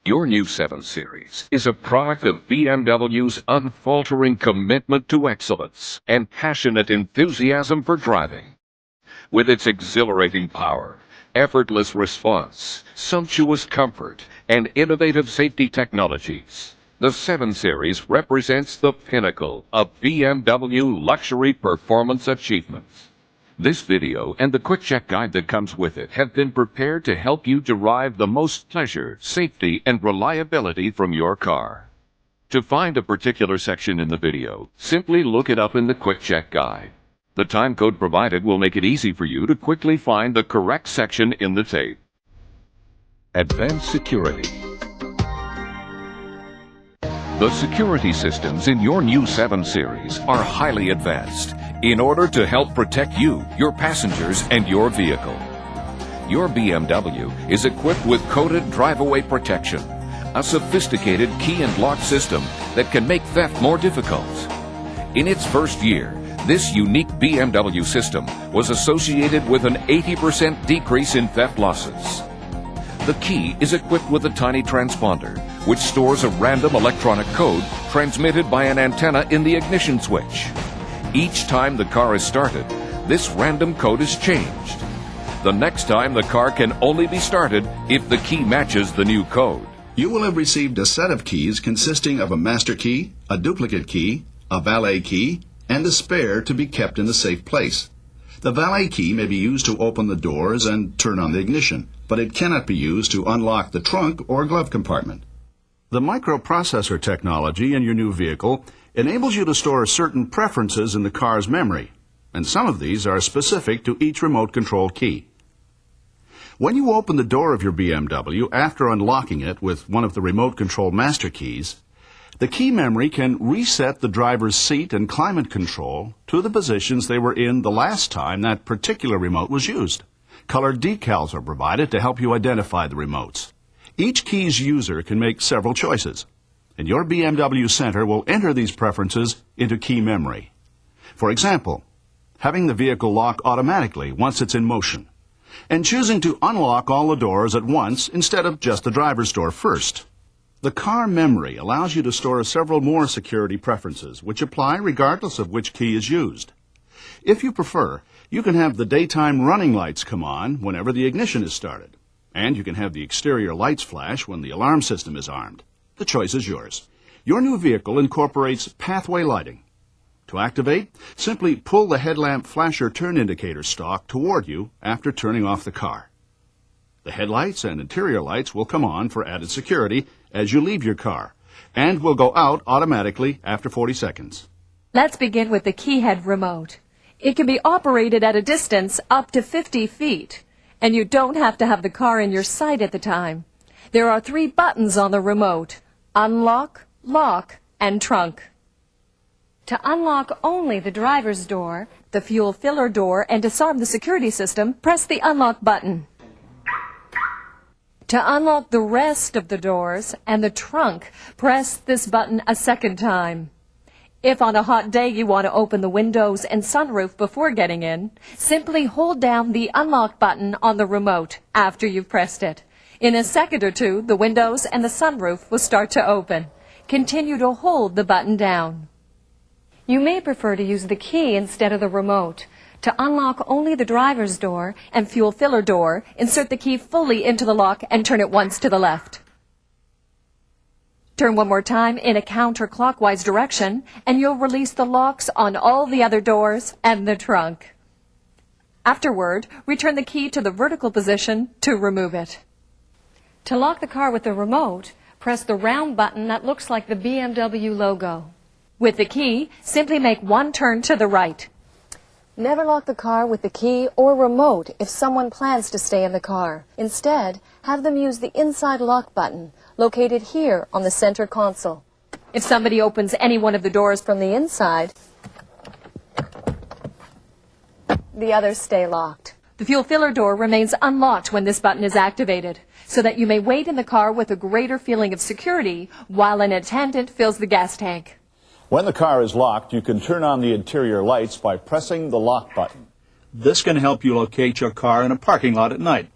Your new 7 Series is a product of BMW's unfaltering commitment to excellence and passionate enthusiasm for driving. With its exhilarating power, effortless response, sumptuous comfort, and innovative safety technologies, the 7 Series represents the pinnacle of BMW luxury performance achievements. This video and the quick check guide that comes with it have been prepared to help you derive the most pleasure, safety, and reliability from your car. To find a particular section in the video, simply look it up in the quick check guide. The time code provided will make it easy for you to quickly find the correct section in the tape. Advanced Security. The security systems in your new 7 Series are highly advanced in order to help protect you, your passengers, and your vehicle. Your BMW is equipped with coded drive-away protection, a sophisticated key and lock system that can make theft more difficult. In its first year, this unique BMW system was associated with an 80% decrease in theft losses. The key is equipped with a tiny transponder, which stores a random electronic code transmitted by an antenna in the ignition switch. Each time the car is started, this random code is changed. The next time the car can only be started if the key matches the new code. You will have received a set of keys consisting of a master key, a duplicate key, a valet key, and a spare to be kept in a safe place. The valet key may be used to open the doors and turn on the ignition, but it cannot be used to unlock the trunk or glove compartment. The microprocessor technology in your new vehicle enables you to store certain preferences in the car's memory, and some of these are specific to each remote control key. When you open the door of your BMW after unlocking it with one of the remote control master keys, the key memory can reset the driver's seat and climate control to the positions they were in the last time that particular remote was used. Colored decals are provided to help you identify the remotes. Each key's user can make several choices, and your BMW Center will enter these preferences into key memory. For example, having the vehicle lock automatically once it's in motion, and choosing to unlock all the doors at once instead of just the driver's door first. The car memory allows you to store several more security preferences, which apply regardless of which key is used. If you prefer, you can have the daytime running lights come on whenever the ignition is started, and you can have the exterior lights flash when the alarm system is armed. The choice is yours. Your new vehicle incorporates pathway lighting. To activate, simply pull the headlamp flasher turn indicator stalk toward you after turning off the car. The headlights and interior lights will come on for added security as you leave your car, and will go out automatically after 40 seconds. Let's begin with the keyhead remote. It can be operated at a distance up to 50 feet, and you don't have to have the car in your sight at the time. There are 3 buttons on the remote: unlock, lock, and trunk. To unlock only the driver's door, the fuel filler door, and disarm the security system, press the unlock button. To unlock the rest of the doors and the trunk, press this button a second time. If on a hot day you want to open the windows and sunroof before getting in, simply hold down the unlock button on the remote after you've pressed it. In a second or two, the windows and the sunroof will start to open. Continue to hold the button down. You may prefer to use the key instead of the remote. To unlock only the driver's door and fuel filler door, insert the key fully into the lock and turn it once to the left. Turn one more time in a counterclockwise direction, and you'll release the locks on all the other doors and the trunk. Afterward, return the key to the vertical position to remove it. To lock the car with the remote, press the round button that looks like the BMW logo. With the key, simply make one turn to the right. Never lock the car with the key or remote if someone plans to stay in the car. Instead, have them use the inside lock button, located here on the center console. If somebody opens any one of the doors from the inside, the others stay locked. The fuel filler door remains unlocked when this button is activated, so that you may wait in the car with a greater feeling of security while an attendant fills the gas tank. When the car is locked, you can turn on the interior lights by pressing the lock button. This can help you locate your car in a parking lot at night.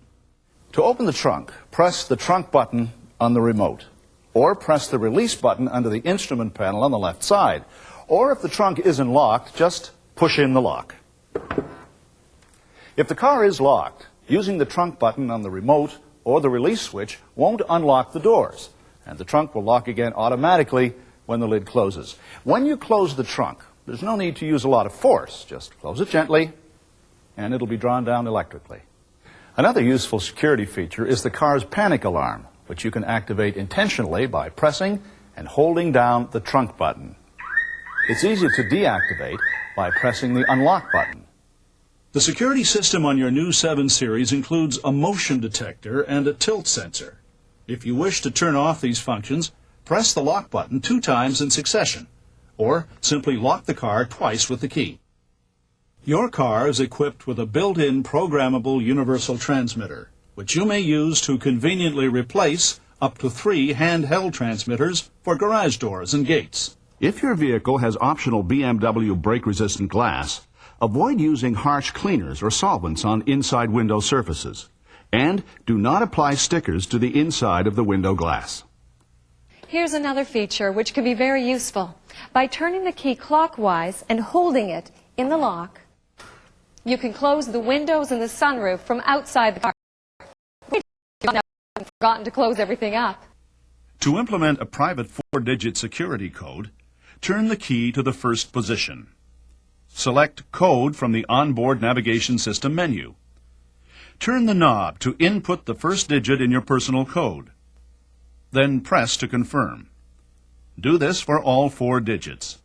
To open the trunk, press the trunk button on the remote, or press the release button under the instrument panel on the left side. Or if the trunk isn't locked, just push in the lock. If the car is locked, using the trunk button on the remote or the release switch won't unlock the doors, and the trunk will lock again automatically when the lid closes. When you close the trunk, there's no need to use a lot of force. Just close it gently, and it'll be drawn down electrically. Another useful security feature is the car's panic alarm, which you can activate intentionally by pressing and holding down the trunk button. It's easy to deactivate by pressing the unlock button. The security system on your new 7 Series includes a motion detector and a tilt sensor. If you wish to turn off these functions, press the lock button 2 times in succession, or simply lock the car twice with the key. Your car is equipped with a built-in programmable universal transmitter, which you may use to conveniently replace up to 3 handheld transmitters for garage doors and gates. If your vehicle has optional BMW brake-resistant glass, avoid using harsh cleaners or solvents on inside window surfaces. And do not apply stickers to the inside of the window glass. Here's another feature which can be very useful. By turning the key clockwise and holding it in the lock, you can close the windows and the sunroof from outside the car. You've forgotten to close everything up. To implement a private 4-digit security code, turn the key to the first position. Select Code from the Onboard Navigation System menu. Turn the knob to input the first digit in your personal code. Then press to confirm. Do this for all 4 digits.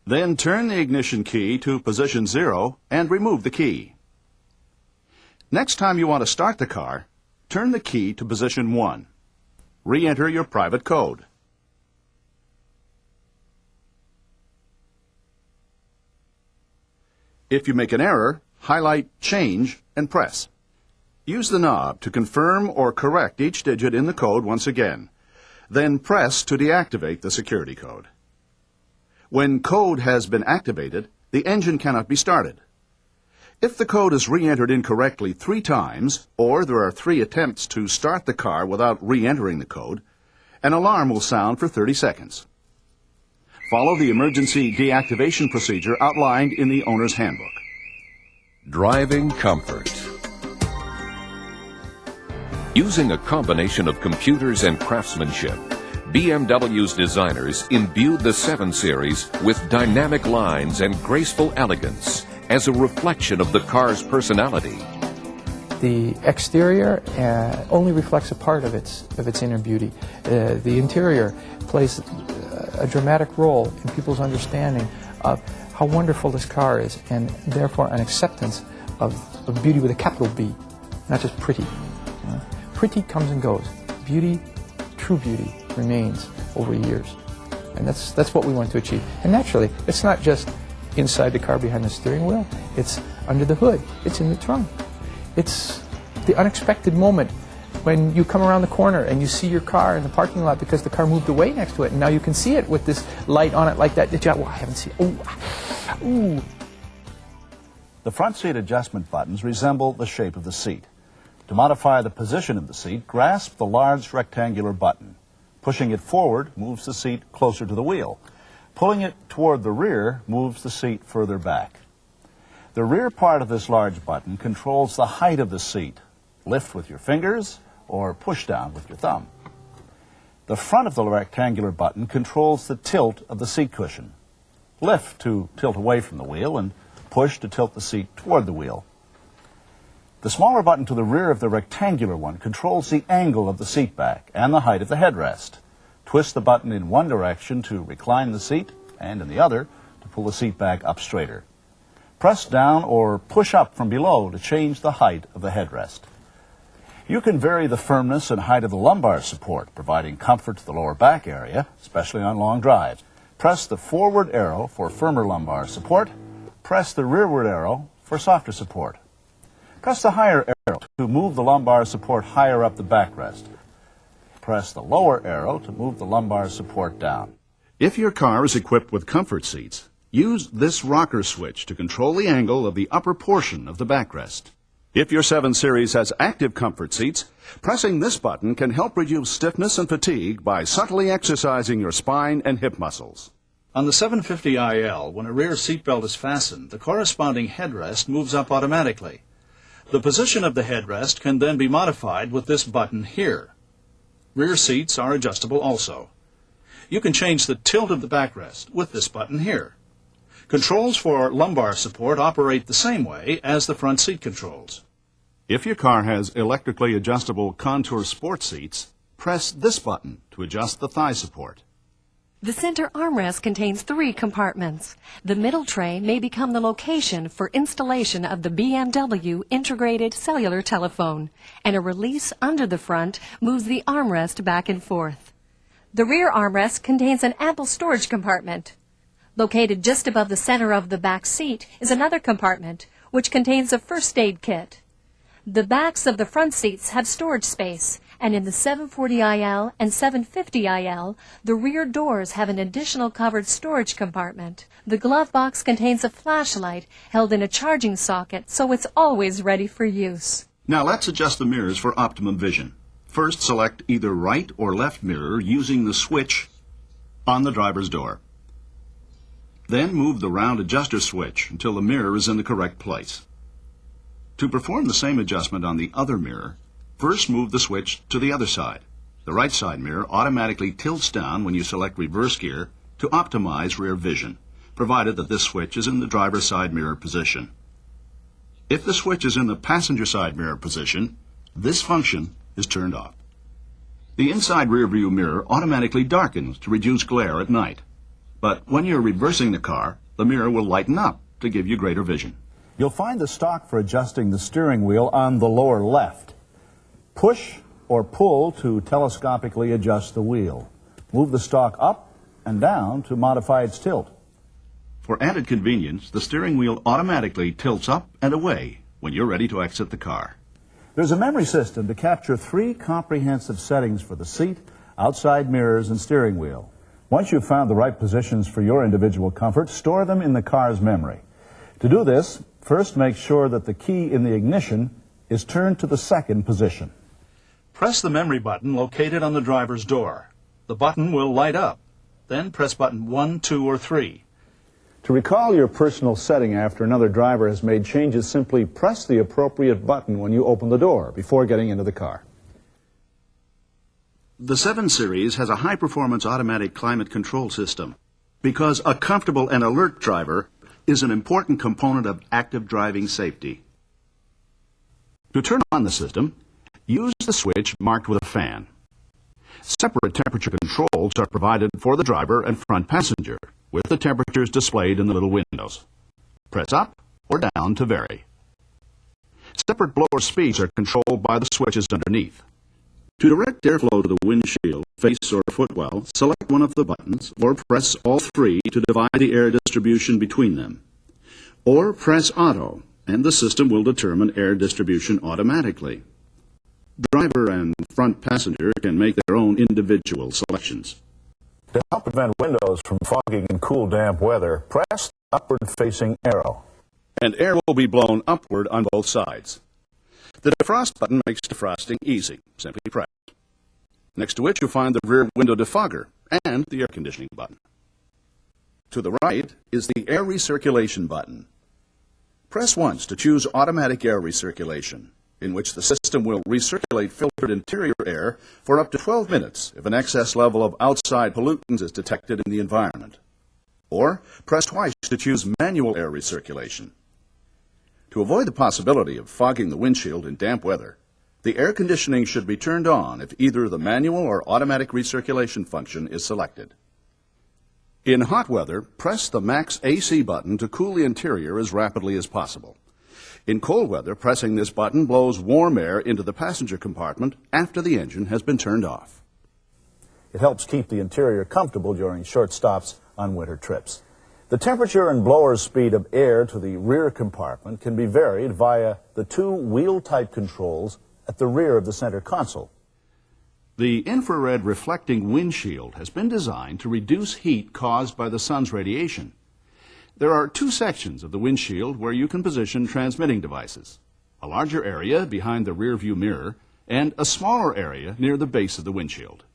Then turn the ignition key to position 0 and remove the key. Next time you want to start the car, turn the key to position 1. Re-enter your private code. If you make an error, highlight Change and press. Use the knob to confirm or correct each digit in the code once again. Then press to deactivate the security code. When code has been activated, the engine cannot be started. If the code is re-entered incorrectly 3 times, or there are 3 attempts to start the car without re-entering the code, an alarm will sound for 30 seconds. Follow the emergency deactivation procedure outlined in the owner's handbook. Driving comfort. Using a combination of computers and craftsmanship, BMW's designers imbued the 7 Series with dynamic lines and graceful elegance as a reflection of the car's personality. The exterior only reflects a part of its inner beauty. The interior plays a dramatic role in people's understanding of how wonderful this car is, and therefore an acceptance of beauty with a capital B, not just pretty. Pretty comes and goes. Beauty, true beauty, remains over years. And that's what we want to achieve. And naturally, it's not just inside the car behind the steering wheel. It's under the hood. It's in the trunk. It's the unexpected moment when you come around the corner and you see your car in the parking lot because the car moved away next to it, and now you can see it with this light on it like that. Well, I haven't seen it. Ooh. The front seat adjustment buttons resemble the shape of the seat. To modify the position of the seat, grasp the large rectangular button. Pushing it forward moves the seat closer to the wheel. Pulling it toward the rear moves the seat further back. The rear part of this large button controls the height of the seat. Lift with your fingers or push down with your thumb. The front of the rectangular button controls the tilt of the seat cushion. Lift to tilt away from the wheel and push to tilt the seat toward the wheel. The smaller button to the rear of the rectangular one controls the angle of the seat back and the height of the headrest. Twist the button in one direction to recline the seat and in the other to pull the seat back up straighter. Press down or push up from below to change the height of the headrest. You can vary the firmness and height of the lumbar support, providing comfort to the lower back area, especially on long drives. Press the forward arrow for firmer lumbar support. Press the rearward arrow for softer support. Press the higher arrow to move the lumbar support higher up the backrest. Press the lower arrow to move the lumbar support down. If your car is equipped with comfort seats, Use this rocker switch to control the angle of the upper portion of the backrest. If your 7 Series has active comfort seats, pressing this button can help reduce stiffness and fatigue by subtly exercising your spine and hip muscles. On the 750IL, when a rear seatbelt is fastened, the corresponding headrest moves up automatically. The position of the headrest can then be modified with this button here. Rear seats are adjustable also. You can change the tilt of the backrest with this button here. Controls for lumbar support operate the same way as the front seat controls. If your car has electrically adjustable contour sport seats, press this button to adjust the thigh support. The center armrest contains 3 compartments. The middle tray may become the location for installation of the BMW integrated cellular telephone, and a release under the front moves the armrest back and forth. The rear armrest contains an ample storage compartment. Located just above the center of the back seat is another compartment, which contains a first aid kit. The backs of the front seats have storage space, and in the 740IL and 750IL, the rear doors have an additional covered storage compartment. The glove box contains a flashlight held in a charging socket, so it's always ready for use. Now let's adjust the mirrors for optimum vision. First, select either right or left mirror using the switch on the driver's door. Then move the round adjuster switch until the mirror is in the correct place. To perform the same adjustment on the other mirror, first move the switch to the other side. The right side mirror automatically tilts down when you select reverse gear to optimize rear vision, provided that this switch is in the driver's side mirror position. If the switch is in the passenger side mirror position, this function is turned off. The inside rear view mirror automatically darkens to reduce glare at night. But when you're reversing the car, the mirror will lighten up to give you greater vision. You'll find the stock for adjusting the steering wheel on the lower left. Push or pull to telescopically adjust the wheel. Move the stock up and down to modify its tilt. For added convenience, the steering wheel automatically tilts up and away when you're ready to exit the car. There's a memory system to capture 3 comprehensive settings for the seat, outside mirrors, and steering wheel. Once you've found the right positions for your individual comfort, store them in the car's memory. To do this, first make sure that the key in the ignition is turned to the second position. Press the memory button located on the driver's door. The button will light up. Then press button 1, 2, or 3. To recall your personal setting after another driver has made changes, simply press the appropriate button when you open the door before getting into the car. The 7 Series has a high-performance automatic climate control system because a comfortable and alert driver is an important component of active driving safety. To turn on the system, use the switch marked with a fan. Separate temperature controls are provided for the driver and front passenger, with the temperatures displayed in the little windows. Press up or down to vary. Separate blower speeds are controlled by the switches underneath. To direct airflow to the windshield, face, or footwell, select one of the buttons, or press all 3 to divide the air distribution between them. Or press Auto, and the system will determine air distribution automatically. Driver and front passenger can make their own individual selections. To help prevent windows from fogging in cool, damp weather, press the upward-facing arrow. And air will be blown upward on both sides. The defrost button makes defrosting easy. Simply press. Next to it, you'll find the rear window defogger and the air conditioning button. To the right is the air recirculation button. Press once to choose automatic air recirculation, in which the system will recirculate filtered interior air for up to 12 minutes if an excess level of outside pollutants is detected in the environment. Or press twice to choose manual air recirculation. To avoid the possibility of fogging the windshield in damp weather, the air conditioning should be turned on if either the manual or automatic recirculation function is selected. In hot weather, press the max AC button to cool the interior as rapidly as possible. In cold weather, pressing this button blows warm air into the passenger compartment after the engine has been turned off. It helps keep the interior comfortable during short stops on winter trips. The temperature and blower speed of air to the rear compartment can be varied via the 2 wheel-type controls at the rear of the center console. The infrared reflecting windshield has been designed to reduce heat caused by the sun's radiation. There are two sections of the windshield where you can position transmitting devices. A larger area behind the rear view mirror and a smaller area near the base of the windshield.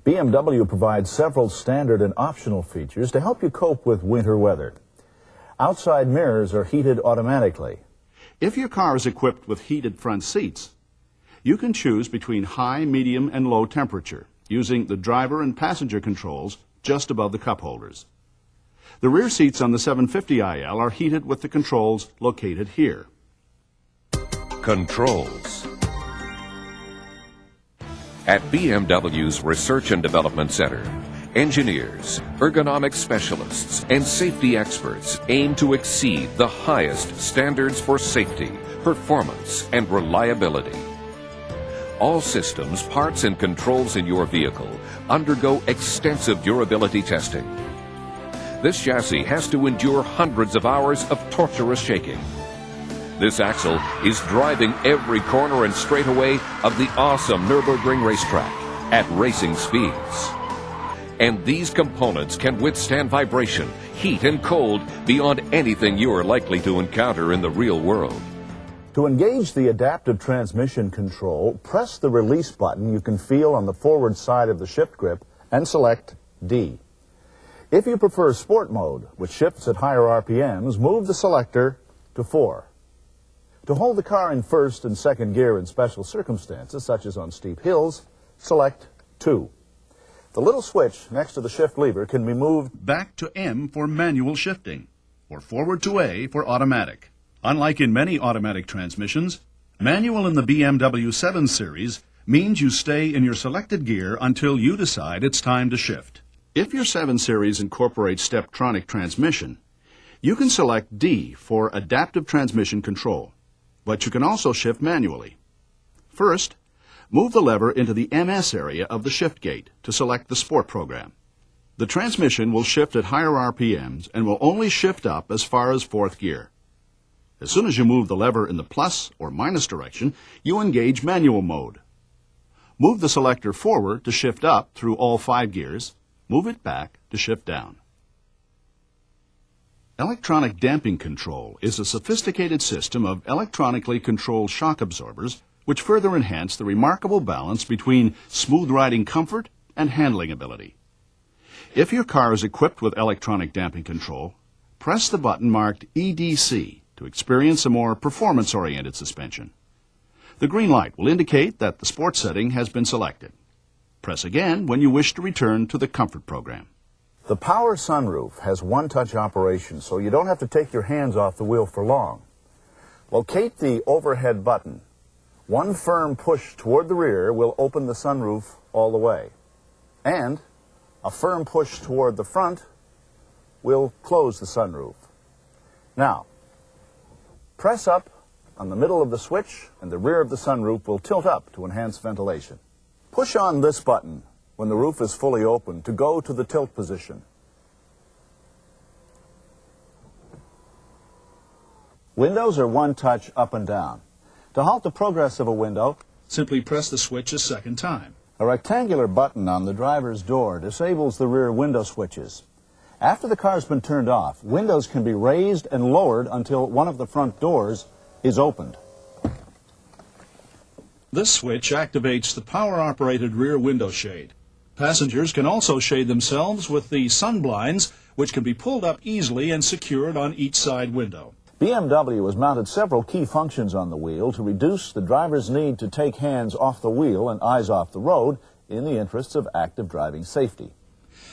BMW provides several standard and optional features to help you cope with winter weather. Outside mirrors are heated automatically. If your car is equipped with heated front seats, you can choose between high, medium, and low temperature using the driver and passenger controls just above the cup holders. The rear seats on the 750iL are heated with the controls located here. Controls. At BMW's Research and Development Center, engineers, ergonomic specialists, and safety experts aim to exceed the highest standards for safety, performance, and reliability. All systems, parts, and controls in your vehicle undergo extensive durability testing. This chassis has to endure hundreds of hours of torturous shaking. This axle is driving every corner and straightaway of the awesome Nürburgring racetrack at racing speeds. And these components can withstand vibration, heat, and cold beyond anything you are likely to encounter in the real world. To engage the adaptive transmission control, press the release button you can feel on the forward side of the shift grip and select D. If you prefer sport mode, which shifts at higher RPMs, move the selector to 4. To hold the car in first and second gear in special circumstances, such as on steep hills, select 2. The little switch next to the shift lever can be moved Back to M for manual shifting, or forward to A for automatic. Unlike in many automatic transmissions, manual in the BMW 7 Series means you stay in your selected gear until you decide it's time to shift. If your 7 Series incorporates Steptronic transmission, you can select D for adaptive transmission control, but you can also shift manually. First, move the lever into the MS area of the shift gate to select the Sport program. The transmission will shift at higher RPMs and will only shift up as far as 4th gear. As soon as you move the lever in the plus or minus direction, you engage manual mode. Move the selector forward to shift up through all 5 gears. Move it back to shift down. Electronic damping control is a sophisticated system of electronically controlled shock absorbers which further enhance the remarkable balance between smooth riding comfort and handling ability. If your car is equipped with electronic damping control, press the button marked EDC to experience a more performance-oriented suspension. The green light will indicate that the sport setting has been selected. Press again when you wish to return to the comfort program. The power sunroof has one-touch operation, so you don't have to take your hands off the wheel for long. Locate the overhead button. One firm push toward the rear will open the sunroof all the way. And a firm push toward the front will close the sunroof. Now, press up on the middle of the switch and the rear of the sunroof will tilt up to enhance ventilation. Push on this button when the roof is fully open to go to the tilt position. Windows are one touch up and down. To halt the progress of a window, Simply press the switch a second time. a rectangular button on the driver's door disables the rear window switches. After the car's been turned off, windows can be raised and lowered until one of the front doors is opened. This switch activates the power-operated rear window shade. Passengers can also shade themselves with the sun blinds, which can be pulled up easily and secured on each side window. BMW has mounted several key functions on the wheel to reduce the driver's need to take hands off the wheel and eyes off the road in the interests of active driving safety.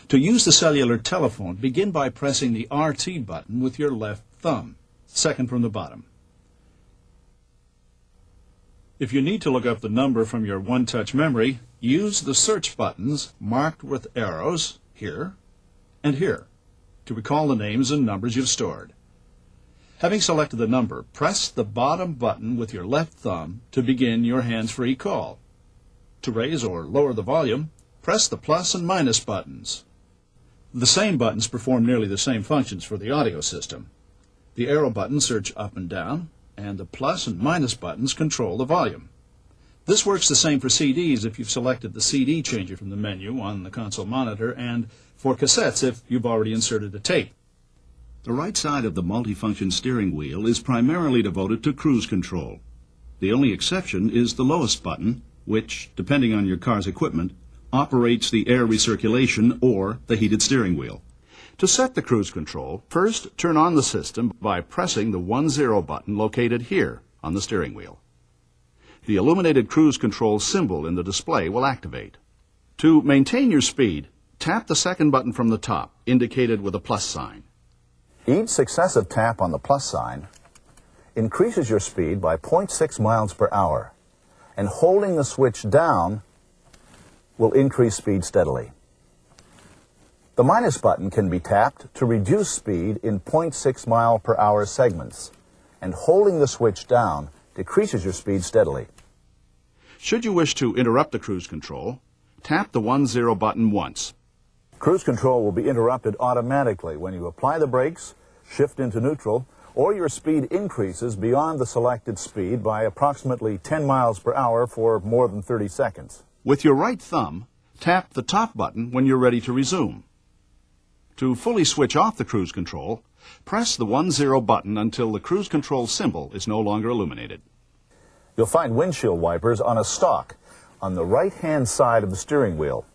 To use the cellular telephone, begin by pressing the RT button with your left thumb, second from the bottom. If you need to look up the number from your one-touch memory, use the search buttons marked with arrows here and here to recall the names and numbers you've stored. Having selected the number, press the bottom button with your left thumb to begin your hands-free call. To raise or lower the volume, press the plus and minus buttons. The same buttons perform nearly the same functions for the audio system. The arrow buttons search up and down, and the plus and minus buttons control the volume. This works the same for CDs if you've selected the CD changer from the menu on the console monitor, and for cassettes if you've already inserted a tape. The right side of the multifunction steering wheel is primarily devoted to cruise control. The only exception is the lowest button, which, depending on your car's equipment, operates the air recirculation or the heated steering wheel. To set the cruise control, first turn on the system by pressing the 10 button located here on the steering wheel. The illuminated cruise control symbol in the display will activate. To maintain your speed, tap the second button from the top, indicated with a plus sign. Each successive tap on the plus sign increases your speed by 0.6 miles per hour, and holding the switch down will increase speed steadily. The minus button can be tapped to reduce speed in 0.6 mile per hour segments, and holding the switch down decreases your speed steadily. Should you wish to interrupt the cruise control, tap the 10 button once. Cruise control will be interrupted automatically when you apply the brakes, shift into neutral, or your speed increases beyond the selected speed by approximately 10 miles per hour for more than 30 seconds. With your right thumb, tap the top button when you're ready to resume. To fully switch off the cruise control, press the 10 button until the cruise control symbol is no longer illuminated. You'll find windshield wipers on a stalk on the right-hand side of the steering wheel.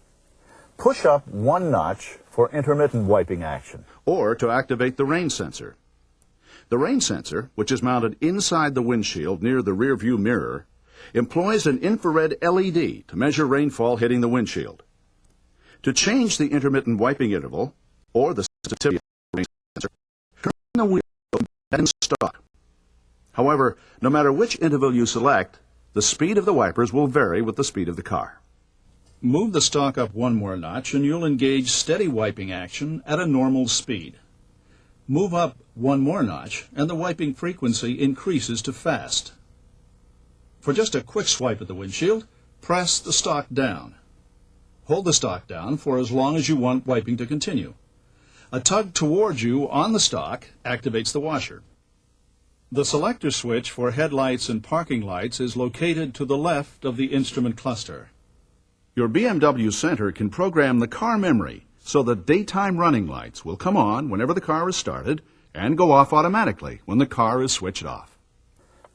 Push up one notch for intermittent wiping action. Or to activate the rain sensor. The rain sensor, which is mounted inside the windshield near the rear view mirror, employs an infrared LED to measure rainfall hitting the windshield. To change the intermittent wiping interval, or the sensitivity of the rain sensor, turn the wheel and stock. However, no matter which interval you select, the speed of the wipers will vary with the speed of the car. Move the stalk up one more notch and you'll engage steady wiping action at a normal speed. Move up one more notch and the wiping frequency increases to fast. For just a quick swipe at the windshield, press the stalk down. Hold the stalk down for as long as you want wiping to continue. A tug towards you on the stalk activates the washer. The selector switch for headlights and parking lights is located to the left of the instrument cluster. Your BMW center can program the car memory so that daytime running lights will come on whenever the car is started and go off automatically when the car is switched off.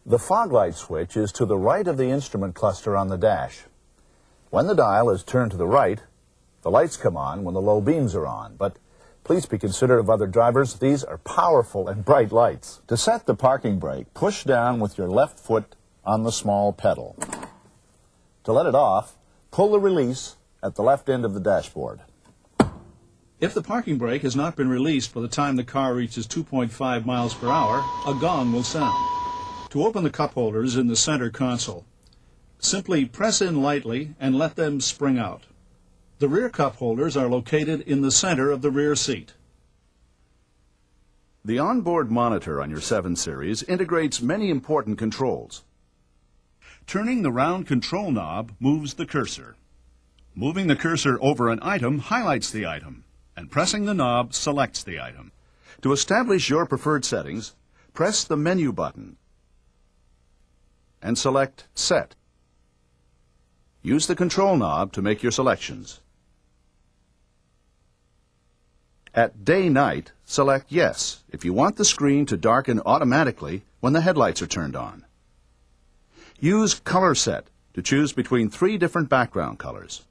The fog light switch is to the right of the instrument cluster on the dash. When the dial is turned to the right, the lights come on when the low beams are on, but please be considerate of other drivers. These are powerful and bright lights. To set the parking brake, push down with your left foot on the small pedal. To let it off, pull the release at the left end of the dashboard. If the parking brake has not been released by the time the car reaches 2.5 miles per hour, a gong will sound. To open the cup holders in the center console, simply press in lightly and let them spring out. The rear cup holders are located in the center of the rear seat. The onboard monitor on your 7 Series integrates many important controls. Turning the round control knob moves the cursor. Moving the cursor over an item highlights the item, and pressing the knob selects the item. To establish your preferred settings, press the menu button and select Set. Use the control knob to make your selections. At Day-Night, select Yes if you want the screen to darken automatically when the headlights are turned on. Use Color Set to choose between 3 different background colors.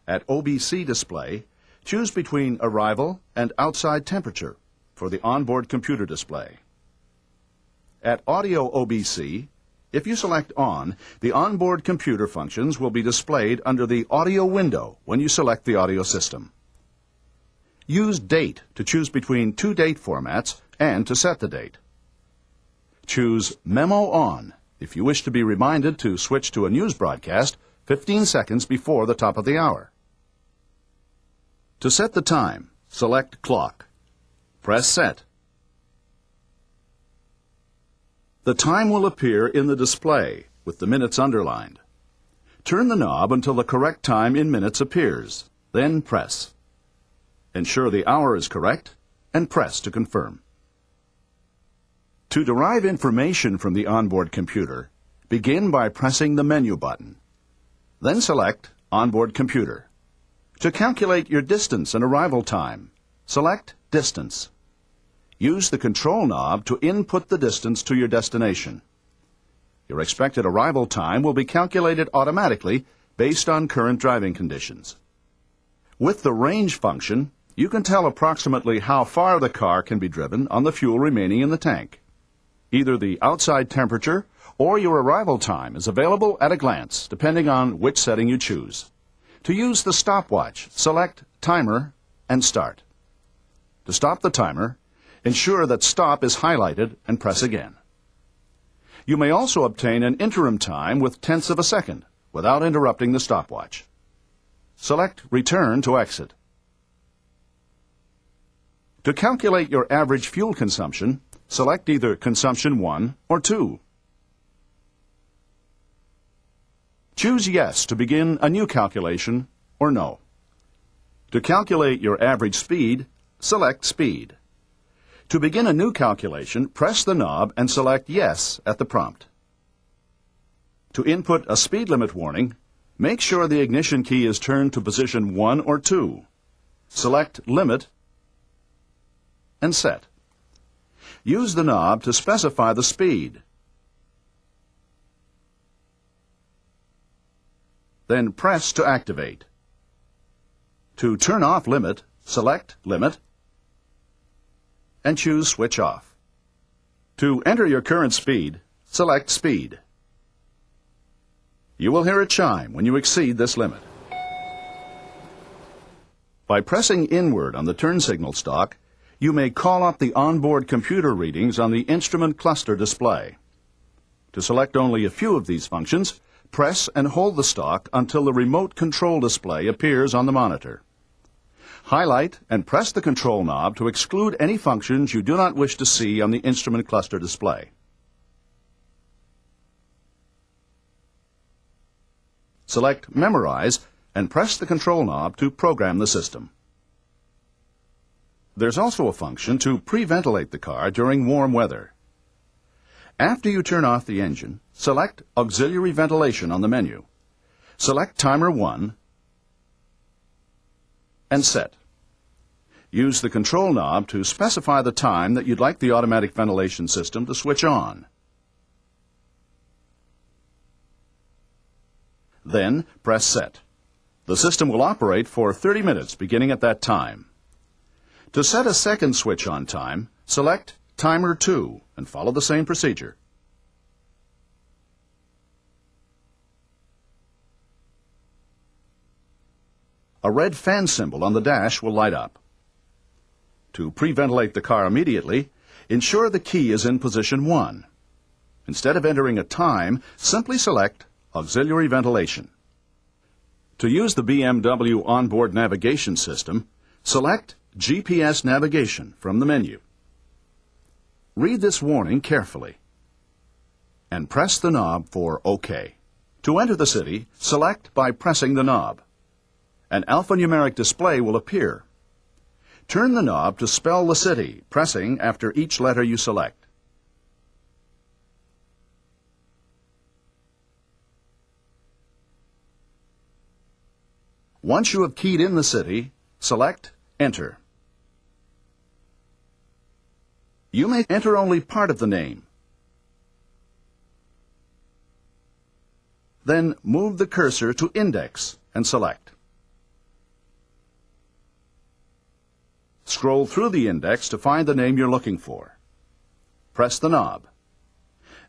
At OBC display, choose between Arrival and Outside Temperature for the onboard computer display. At Audio OBC, if you select On, the onboard computer functions will be displayed under the Audio window when you select the audio system. Use Date to choose between 2 date formats and to set the date. Choose Memo On if you wish to be reminded to switch to a news broadcast 15 seconds before the top of the hour. To set the time, select Clock. Press Set. The time will appear in the display with the minutes underlined. Turn the knob until the correct time in minutes appears, then press. Ensure the hour is correct and press to confirm. To derive information from the onboard computer, begin by pressing the menu button. Then select Onboard Computer. To calculate your distance and arrival time, select Distance. Use the control knob to input the distance to your destination. Your expected arrival time will be calculated automatically based on current driving conditions. With the range function, you can tell approximately how far the car can be driven on the fuel remaining in the tank. Either the outside temperature or your arrival time is available at a glance, depending on which setting you choose. To use the stopwatch, select Timer and Start. To stop the timer, ensure that Stop is highlighted and press again. You may also obtain an interim time with tenths of a second without interrupting the stopwatch. Select Return to exit. To calculate your average fuel consumption, select either Consumption 1 or 2. Choose Yes to begin a new calculation or No. To calculate your average speed, select Speed. To begin a new calculation, press the knob and select Yes at the prompt. To input a speed limit warning, make sure the ignition key is turned to position 1 or 2. Select Limit and Set. Use the knob to specify the speed. Then press to activate. To turn off Limit, select Limit and choose Switch Off. To enter your current speed, select Speed. You will hear a chime when you exceed this limit. By pressing inward on the turn signal stalk, you may call up the onboard computer readings on the instrument cluster display. To select only a few of these functions, press and hold the stalk until the remote control display appears on the monitor. Highlight and press the control knob to exclude any functions you do not wish to see on the instrument cluster display. Select Memorize and press the control knob to program the system. There's also a function to pre-ventilate the car during warm weather. After you turn off the engine, select Auxiliary Ventilation on the menu. Select Timer 1 and Set. Use the control knob to specify the time that you'd like the automatic ventilation system to switch on. Then press Set. The system will operate for 30 minutes beginning at that time. To set a second switch on time, select Timer 2 and follow the same procedure. A red fan symbol on the dash will light up. To pre-ventilate the car immediately, ensure the key is in position 1. Instead of entering a time, simply select Auxiliary Ventilation. To use the BMW onboard navigation system, select GPS Navigation from the menu. Read this warning carefully and press the knob for OK. To enter the city, select by pressing the knob. An alphanumeric display will appear. Turn the knob to spell the city, pressing after each letter you select. Once you have keyed in the city, select Enter. You may enter only part of the name. Then move the cursor to Index and select. Scroll through the index to find the name you're looking for. Press the knob.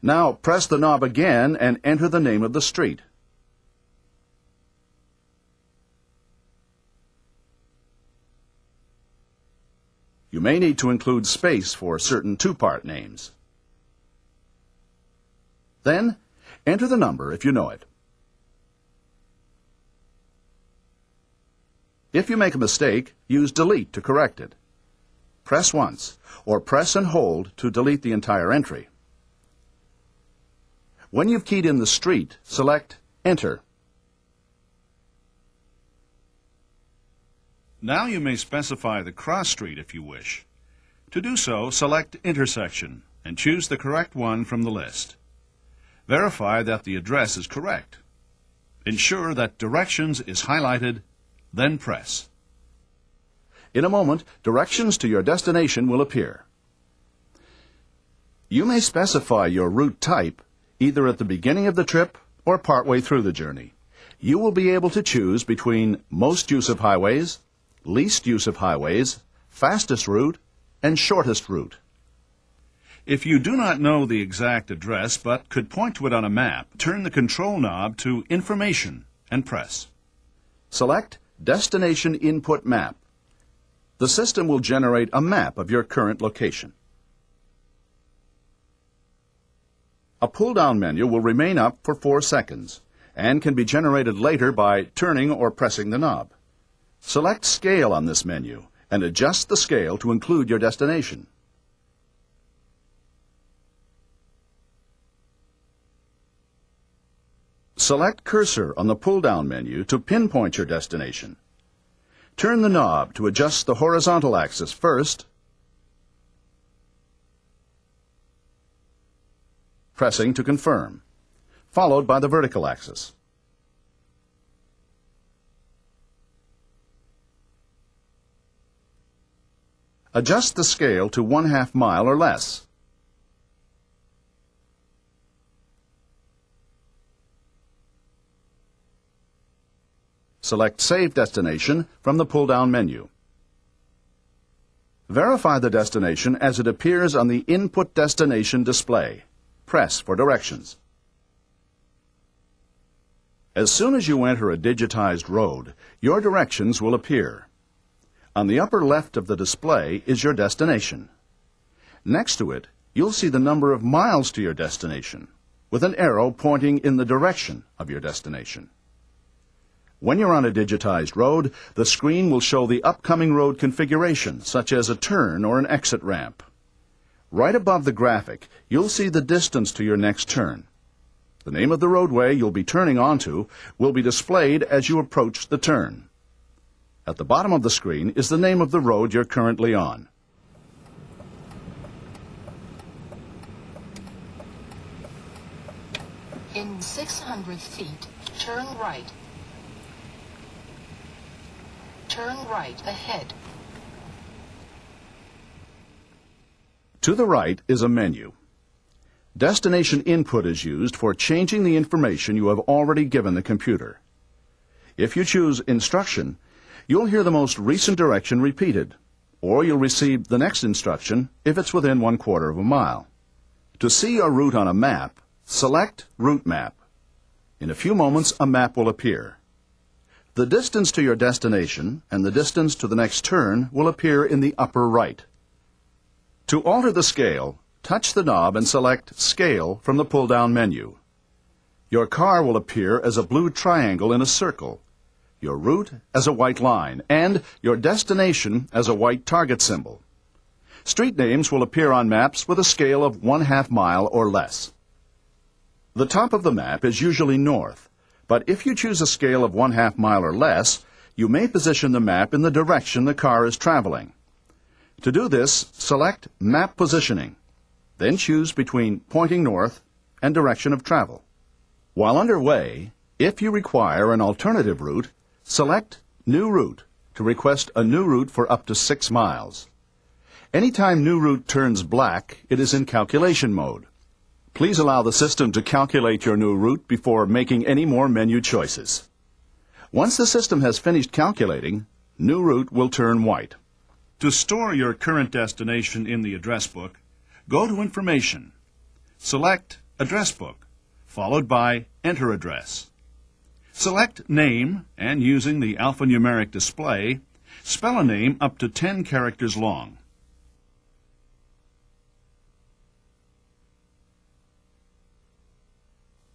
Now press the knob again and enter the name of the street. You may need to include space for certain two-part names. Then, enter the number if you know it. If you make a mistake, use Delete to correct it. Press once, or press and hold to delete the entire entry. When you've keyed in the street, select Enter. Now you may specify the cross street if you wish. To do so, select Intersection and choose the correct one from the list. Verify that the address is correct. Ensure that Directions is highlighted, then press. In a moment, directions to your destination will appear. You may specify your route type either at the beginning of the trip or partway through the journey. You will be able to choose between most use of highways, least use of highways, fastest route, and shortest route. If you do not know the exact address but could point to it on a map, turn the control knob to Information and press. Select Destination Input Map. The system will generate a map of your current location. A pull-down menu will remain up for 4 seconds and can be generated later by turning or pressing the knob. Select Scale on this menu and adjust the scale to include your destination. Select Cursor on the pull-down menu to pinpoint your destination. Turn the knob to adjust the horizontal axis first, pressing to confirm, followed by the vertical axis. Adjust the scale to 1/2 mile or less. Select Save Destination from the pull-down menu. Verify the destination as it appears on the Input Destination display. Press for directions. As soon as you enter a digitized road, your directions will appear. On the upper left of the display is your destination. Next to it, you'll see the number of miles to your destination, with an arrow pointing in the direction of your destination. When you're on a digitized road, the screen will show the upcoming road configuration, such as a turn or an exit ramp. Right above the graphic, you'll see the distance to your next turn. The name of the roadway you'll be turning onto will be displayed as you approach the turn. At the bottom of the screen is the name of the road you're currently on. In 600 feet, turn right. Turn right ahead. To the right is a menu. Destination input is used for changing the information you have already given the computer. If you choose Instruction, you'll hear the most recent direction repeated, or you'll receive the next instruction if it's within 1/4 of a mile. To see your route on a map, select Route Map. In a few moments, a map will appear. The distance to your destination and the distance to the next turn will appear in the upper right. To alter the scale, touch the knob and select Scale from the pull-down menu. Your car will appear as a blue triangle in a circle, your route as a white line, and your destination as a white target symbol. Street names will appear on maps with a scale of 1/2 mile or less. The top of the map is usually north, but if you choose a scale of 1/2 mile or less, you may position the map in the direction the car is traveling. To do this, select Map Positioning, then choose between Pointing North and Direction of Travel. While underway, if you require an alternative route, select New Route to request a new route for up to 6 miles. Anytime New Route turns black, it is in calculation mode. Please allow the system to calculate your new route before making any more menu choices. Once the system has finished calculating, New Route will turn white. To store your current destination in the address book, go to Information. Select Address Book, followed by Enter Address. Select Name, and using the alphanumeric display, spell a name up to 10 characters long.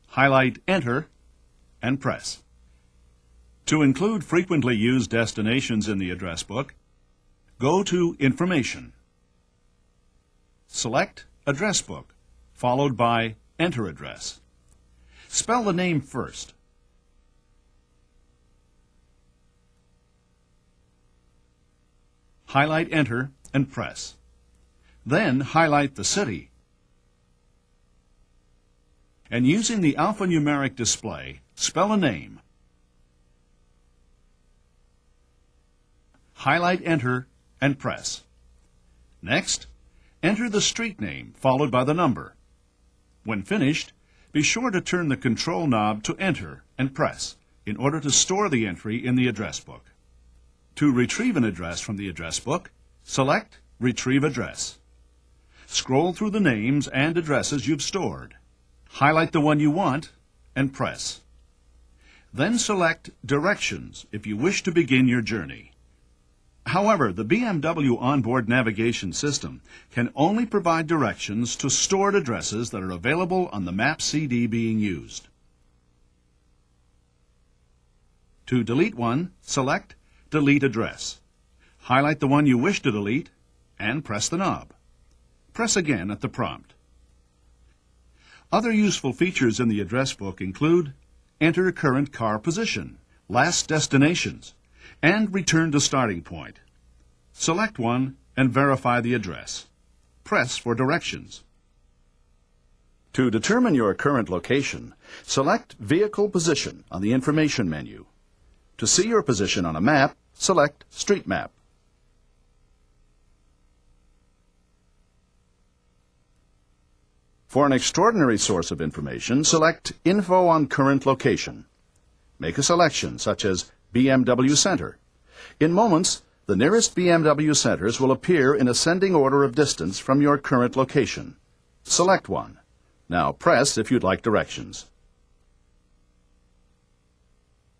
Highlight Enter and press. To include frequently used destinations in the address book, go to Information. Select Address Book, followed by Enter Address. Spell the name first. Highlight Enter and press. Then highlight the city. and using the alphanumeric display, spell a name. Highlight Enter and press. Next, enter the street name followed by the number. When finished, be sure to turn the control knob to Enter and press in order to store the entry in the address book. To retrieve an address from the address book, select Retrieve Address. Scroll through the names and addresses you've stored. Highlight the one you want and press. Then select Directions if you wish to begin your journey. However, the BMW onboard navigation system can only provide directions to stored addresses that are available on the map CD being used. To delete one, select Delete Address. Highlight the one you wish to delete and press the knob. Press again at the prompt. Other useful features in the address book include Enter current car position, last destinations, and return to starting point. Select one and verify the address. Press for directions. To determine your current location, select Vehicle Position on the information menu. To see your position on a map, select Street Map. For an extraordinary source of information, select Info on Current Location. Make a selection, such as BMW Center. In moments, the nearest BMW centers will appear in ascending order of distance from your current location. Select one. Now press if you'd like directions.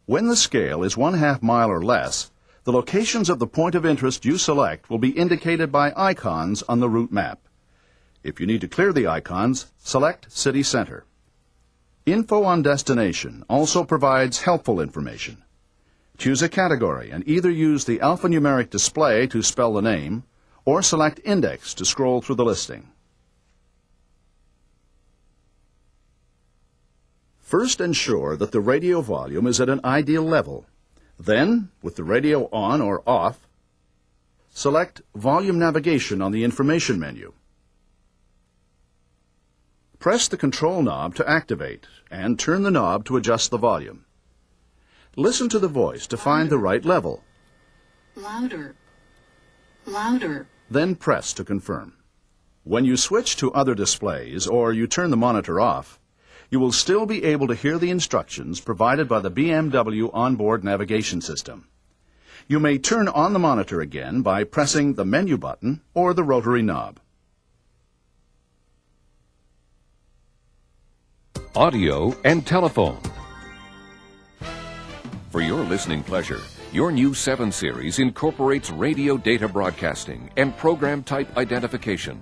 When the scale is 1/2 mile or less, the locations of the point of interest you select will be indicated by icons on the route map. If you need to clear the icons, select City Center. Info on Destination also provides helpful information. Choose a category and either use the alphanumeric display to spell the name or select Index to scroll through the listing. First, ensure that the radio volume is at an ideal level. Then, with the radio on or off, select Volume Navigation on the information menu. Press the control knob to activate and turn the knob to adjust the volume. Listen to the voice to find the right level. Louder. Louder. Then press to confirm. When you switch to other displays or you turn the monitor off, you will still be able to hear the instructions provided by the BMW onboard navigation system. You may turn on the monitor again by pressing the menu button or the rotary knob. Audio and telephone. For your listening pleasure, your new 7 series incorporates radio data broadcasting and program type identification.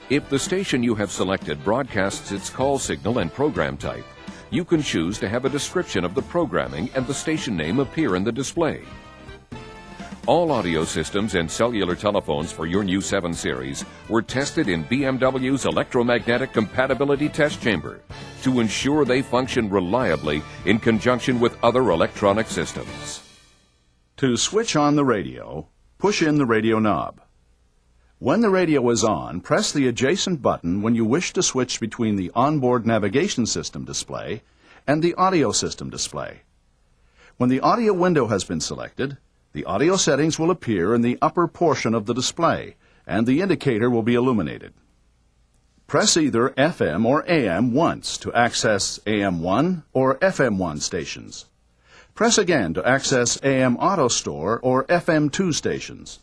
If the station you have selected broadcasts its call signal and program type, you can choose to have a description of the programming and the station name appear in the display. All audio systems and cellular telephones for your new 7 series were tested in BMW's electromagnetic compatibility test chamber to ensure they function reliably in conjunction with other electronic systems. To switch on the radio, push in the radio knob. When the radio is on, press the adjacent button when you wish to switch between the onboard navigation system display and the audio system display. When the audio window has been selected, the audio settings will appear in the upper portion of the display, and the indicator will be illuminated. Press either FM or AM once to access AM1 or FM1 stations. Press again to access AM Auto Store or FM2 stations.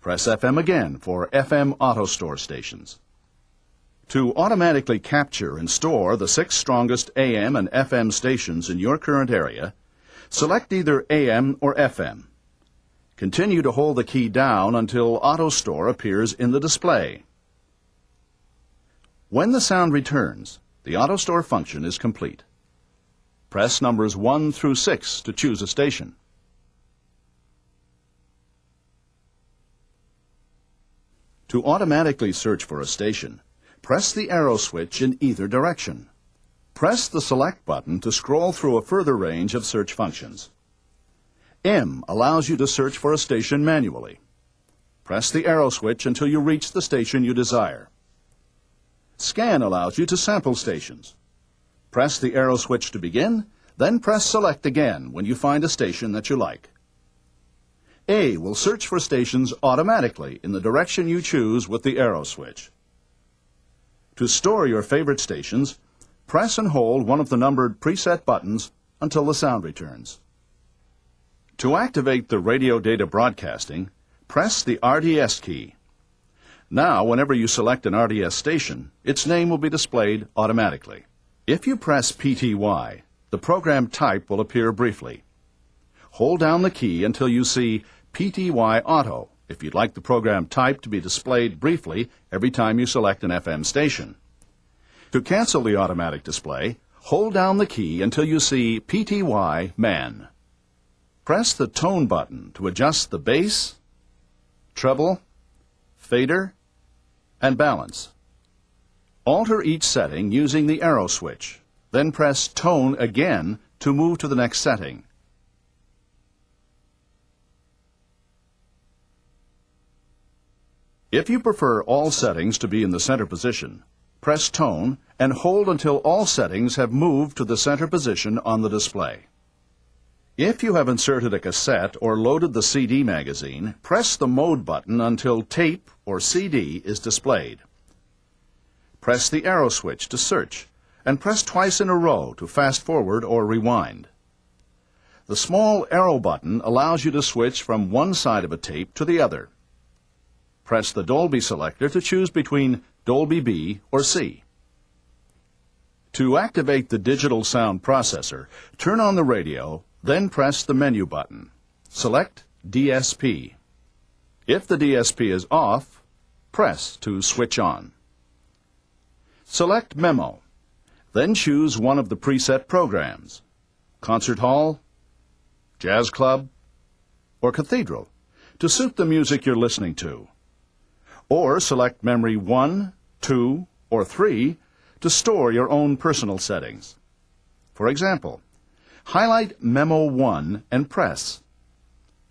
Press FM again for FM Auto Store stations. To automatically capture and store the 6 strongest AM and FM stations in your current area, select either AM or FM. Continue to hold the key down until Auto Store appears in the display. When the sound returns, the Auto Store function is complete. Press numbers 1 through 6 to choose a station. To automatically search for a station, press the arrow switch in either direction. Press the Select button to scroll through a further range of search functions. M allows you to search for a station manually. Press the arrow switch until you reach the station you desire. Scan allows you to sample stations. Press the arrow switch to begin, then press Select again when you find a station that you like. A will search for stations automatically in the direction you choose with the arrow switch. To store your favorite stations, press and hold one of the numbered preset buttons until the sound returns. To activate the radio data broadcasting, press the RDS key. Now, whenever you select an RDS station, its name will be displayed automatically. If you press PTY, the program type will appear briefly. Hold down the key until you see PTY Auto if you'd like the program type to be displayed briefly every time you select an FM station. To cancel the automatic display, hold down the key until you see PTY Man. Press the tone button to adjust the bass, treble, fader, and balance. Alter each setting using the arrow switch, then press tone again to move to the next setting. If you prefer all settings to be in the center position, press tone and hold until all settings have moved to the center position on the display. If you have inserted a cassette or loaded the CD magazine, press the mode button until tape or CD is displayed. Press the arrow switch to search and press twice in a row to fast forward or rewind. The small arrow button allows you to switch from one side of a tape to the other. Press the Dolby selector to choose between Dolby B or C. To activate the digital sound processor, turn on the radio, then press the menu button. Select DSP. If the DSP is off, press to switch on. Select Memo. Then choose one of the preset programs, Concert Hall, Jazz Club, or Cathedral, to suit the music you're listening to. Or select Memory 1, 2, or 3 to store your own personal settings. For example, highlight Memo 1 and press.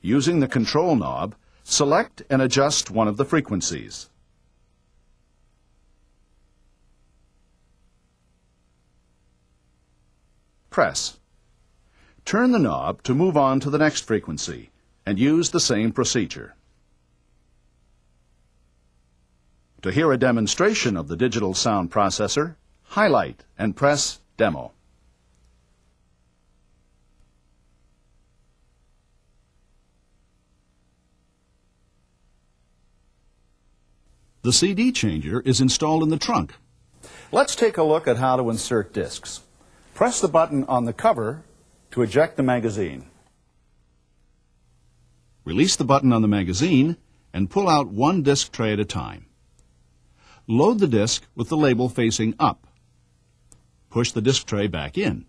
Using the control knob, select and adjust one of the frequencies. Press. Turn the knob to move on to the next frequency and use the same procedure. To hear a demonstration of the digital sound processor, highlight and press Demo. The CD changer is installed in the trunk. Let's take a look at how to insert discs. Press the button on the cover to eject the magazine. Release the button on the magazine and pull out one disc tray at a time. Load the disc with the label facing up. Push the disc tray back in.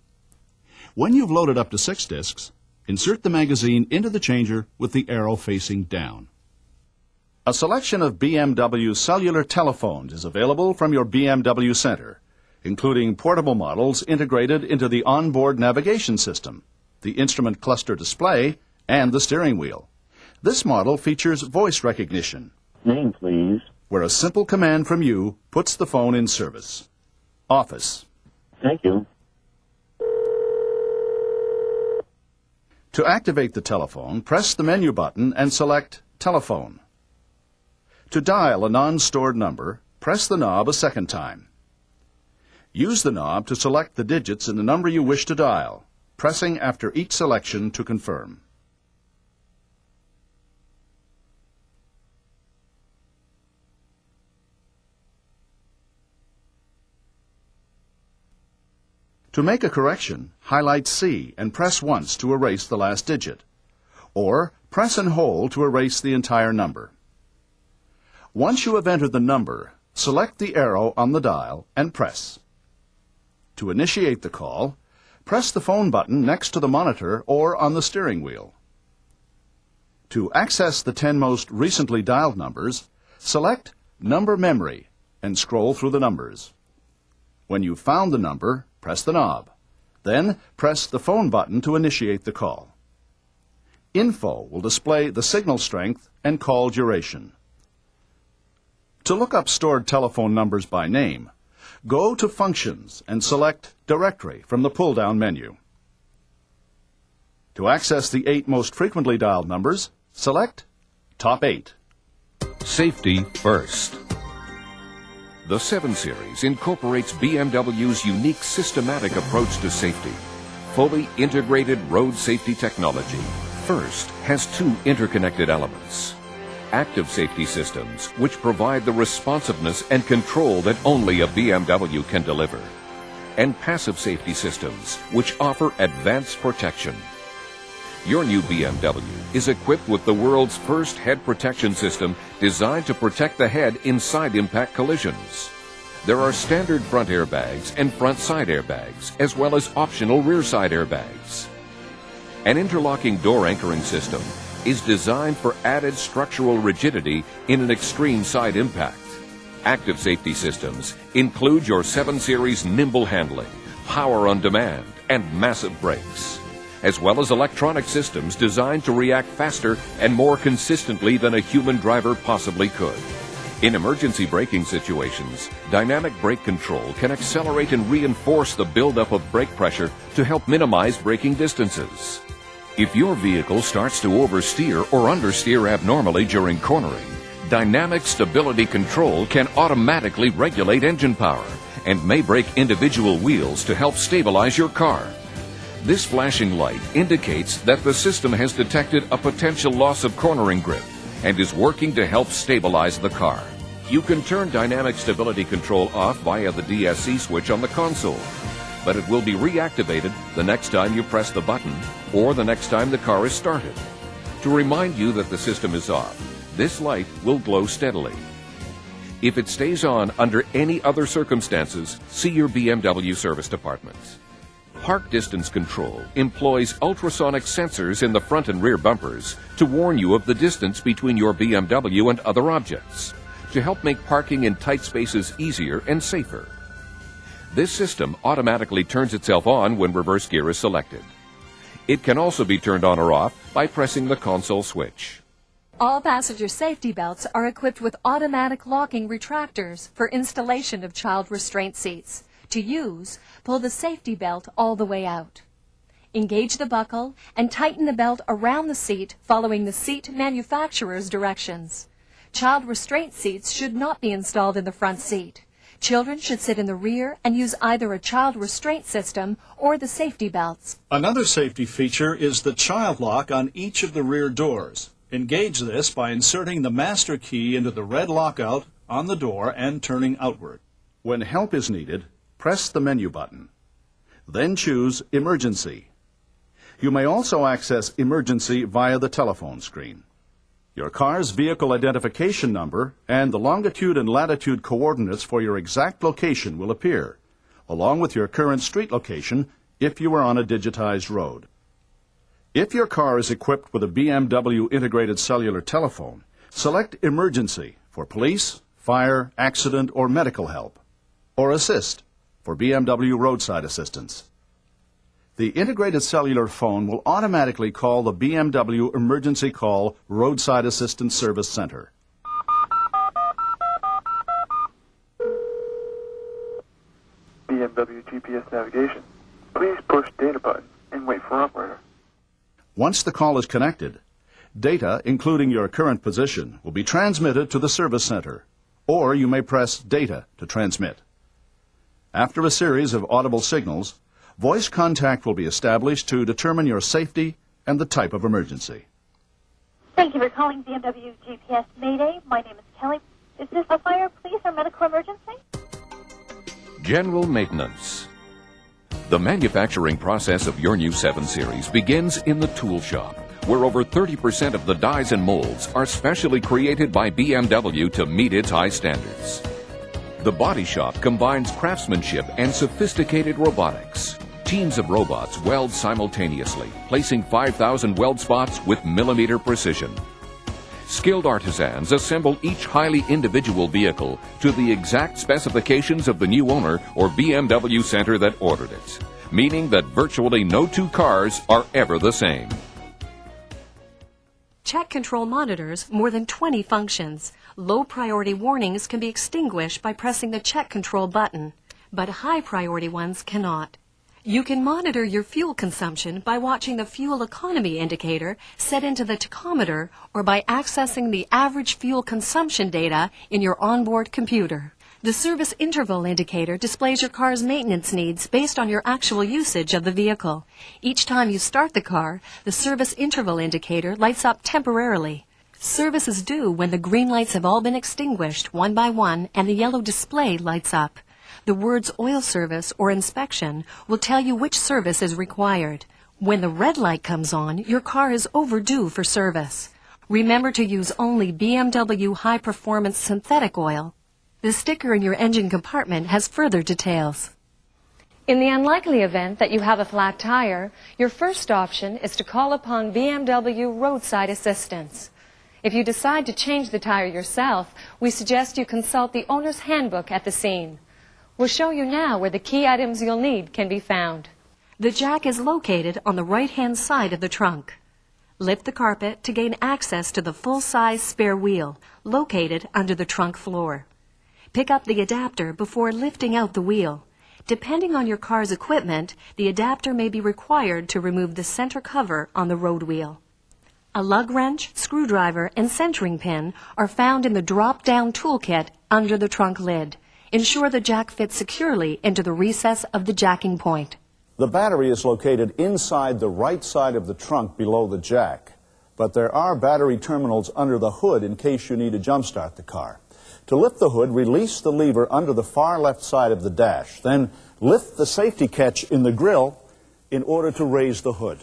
When you've loaded up to 6 discs, insert the magazine into the changer with the arrow facing down. A selection of BMW cellular telephones is available from your BMW Center, including portable models integrated into the onboard navigation system, the instrument cluster display, and the steering wheel. This model features voice recognition. Name, please. Where a simple command from you puts the phone in service. Office. Thank you. To activate the telephone, press the menu button and select Telephone. To dial a non-stored number, press the knob a second time. Use the knob to select the digits in the number you wish to dial, pressing after each selection to confirm. To make a correction, highlight C and press once to erase the last digit, or press and hold to erase the entire number. Once you have entered the number, select the arrow on the dial and press. To initiate the call, press the phone button next to the monitor or on the steering wheel. To access the 10 most recently dialed numbers, select Number Memory and scroll through the numbers. When you've found the number, press the knob. Then press the phone button to initiate the call. Info will display the signal strength and call duration. To look up stored telephone numbers by name, Go to Functions and select Directory from the pull-down menu. To access the 8 most frequently dialed numbers, select Top 8. Safety first. The 7 Series incorporates BMW's unique systematic approach to safety. Fully integrated road safety technology, F.I.R.S.T has 2 interconnected elements. Active safety systems, which provide the responsiveness and control that only a BMW can deliver. And passive safety systems, which offer advanced protection. Your new BMW is equipped with the world's first head protection system designed to protect the head in side impact collisions. There are standard front airbags and front side airbags, as well as optional rear side airbags. An interlocking door anchoring system is designed for added structural rigidity in an extreme side impact. Active safety systems include your 7 Series nimble handling, power on demand, and massive brakes, as well as electronic systems designed to react faster and more consistently than a human driver possibly could. In emergency braking situations, dynamic brake control can accelerate and reinforce the buildup of brake pressure to help minimize braking distances. If your vehicle starts to oversteer or understeer abnormally during cornering, dynamic stability control can automatically regulate engine power and may brake individual wheels to help stabilize your car. This flashing light indicates that the system has detected a potential loss of cornering grip and is working to help stabilize the car. You can turn dynamic stability control off via the DSC switch on the console, but it will be reactivated the next time you press the button or the next time the car is started. To remind you that the system is off, this light will glow steadily. If it stays on under any other circumstances, see your BMW service department. Park distance control employs ultrasonic sensors in the front and rear bumpers to warn you of the distance between your BMW and other objects, to help make parking in tight spaces easier and safer. This system automatically turns itself on when reverse gear is selected. It can also be turned on or off by pressing the console switch. All passenger safety belts are equipped with automatic locking retractors for installation of child restraint seats. To use, pull the safety belt all the way out. Engage the buckle and tighten the belt around the seat following the seat manufacturer's directions. Child restraint seats should not be installed in the front seat. Children should sit in the rear and use either a child restraint system or the safety belts. Another safety feature is the child lock on each of the rear doors. Engage this by inserting the master key into the red lockout on the door and turning outward. When help is needed, press the menu button. Then choose Emergency. You may also access Emergency via the telephone screen. Your car's vehicle identification number and the longitude and latitude coordinates for your exact location will appear, along with your current street location if you are on a digitized road. If your car is equipped with a BMW integrated cellular telephone, select Emergency for police, fire, accident, or medical help, or Assist for BMW roadside assistance. The integrated cellular phone will automatically call the BMW Emergency Call Roadside Assistance Service Center. BMW GPS navigation. Please push data button and wait for operator. Once the call is connected, data, including your current position, will be transmitted to the service center, or you may press Data to transmit. After a series of audible signals, voice contact will be established to determine your safety and the type of emergency. Thank you for calling BMW GPS Mayday. My name is Kelly. Is this a fire, police, or medical emergency? General maintenance. The manufacturing process of your new 7 Series begins in the tool shop, where over 30% of the dies and molds are specially created by BMW to meet its high standards. The body shop combines craftsmanship and sophisticated robotics. Teams of robots weld simultaneously, placing 5,000 weld spots with millimeter precision. Skilled artisans assemble each highly individual vehicle to the exact specifications of the new owner or BMW center that ordered it, meaning that virtually no two cars are ever the same. Check control monitors more than 20 functions. Low priority warnings can be extinguished by pressing the check control button, but high priority ones cannot. You can monitor your fuel consumption by watching the fuel economy indicator set into the tachometer or by accessing the average fuel consumption data in your onboard computer. The service interval indicator displays your car's maintenance needs based on your actual usage of the vehicle. Each time you start the car, the service interval indicator lights up temporarily. Service is due when the green lights have all been extinguished one by one and the yellow display lights up. The words oil service or inspection will tell you which service is required. When the red light comes on, your car is overdue for service. Remember to use only BMW high performance synthetic oil. The sticker in your engine compartment has further details. In the unlikely event that you have a flat tire, your first option is to call upon BMW roadside assistance. If you decide to change the tire yourself, we suggest you consult the owner's handbook at the scene. We'll show you now where the key items you'll need can be found. The jack is located on the right-hand side of the trunk. Lift the carpet to gain access to the full-size spare wheel, located under the trunk floor. Pick up the adapter before lifting out the wheel. Depending on your car's equipment, the adapter may be required to remove the center cover on the road wheel. A lug wrench, screwdriver, and centering pin are found in the drop-down toolkit under the trunk lid. Ensure the jack fits securely into the recess of the jacking point. The battery is located inside the right side of the trunk below the jack, but there are battery terminals under the hood in case you need to jumpstart the car. To lift the hood, release the lever under the far left side of the dash. Then lift the safety catch in the grille in order to raise the hood.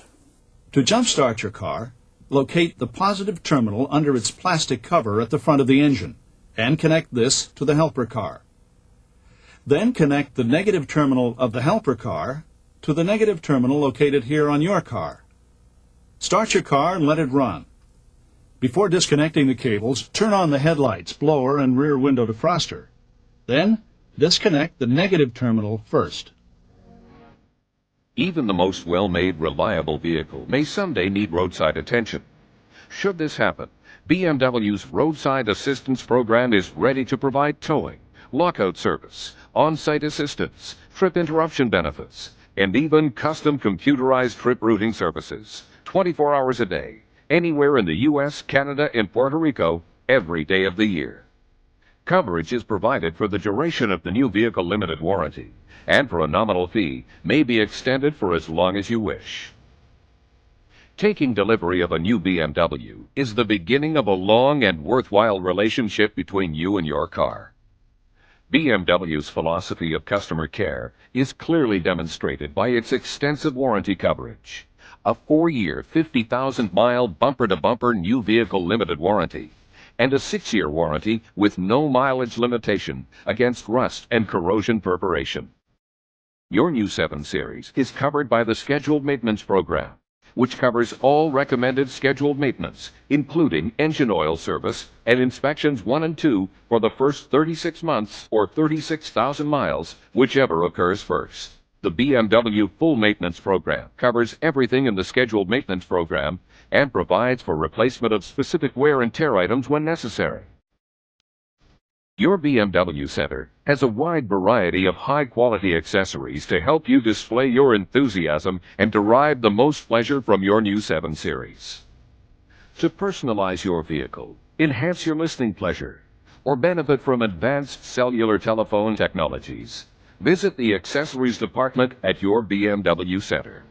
To jumpstart your car, locate the positive terminal under its plastic cover at the front of the engine and connect this to the helper car. Then connect the negative terminal of the helper car to the negative terminal located here on your car. Start your car and let it run. Before disconnecting the cables, turn on the headlights, blower, and rear window defroster. Then, disconnect the negative terminal first. Even the most well-made, reliable vehicle may someday need roadside attention. Should this happen, BMW's Roadside Assistance Program is ready to provide towing, lockout service, on-site assistance, trip interruption benefits, and even custom computerized trip routing services, 24 hours a day, anywhere in the U.S., Canada, and Puerto Rico, every day of the year. Coverage is provided for the duration of the new vehicle limited warranty, and for a nominal fee may be extended for as long as you wish. Taking delivery of a new BMW is the beginning of a long and worthwhile relationship between you and your car. BMW's philosophy of customer care is clearly demonstrated by its extensive warranty coverage. A 4-year, 50,000-mile bumper-to-bumper new vehicle limited warranty, and a 6-year warranty with no mileage limitation against rust and corrosion perforation. Your new 7 Series is covered by the Scheduled Maintenance Program, which covers all recommended scheduled maintenance, including engine oil service and inspections 1 and 2 for the first 36 months or 36,000 miles, whichever occurs first. The BMW Full Maintenance Program covers everything in the Scheduled Maintenance Program and provides for replacement of specific wear and tear items when necessary. Your BMW Center has a wide variety of high-quality accessories to help you display your enthusiasm and derive the most pleasure from your new 7 Series. To personalize your vehicle, enhance your listening pleasure, or benefit from advanced cellular telephone technologies, visit the accessories department at your BMW Center.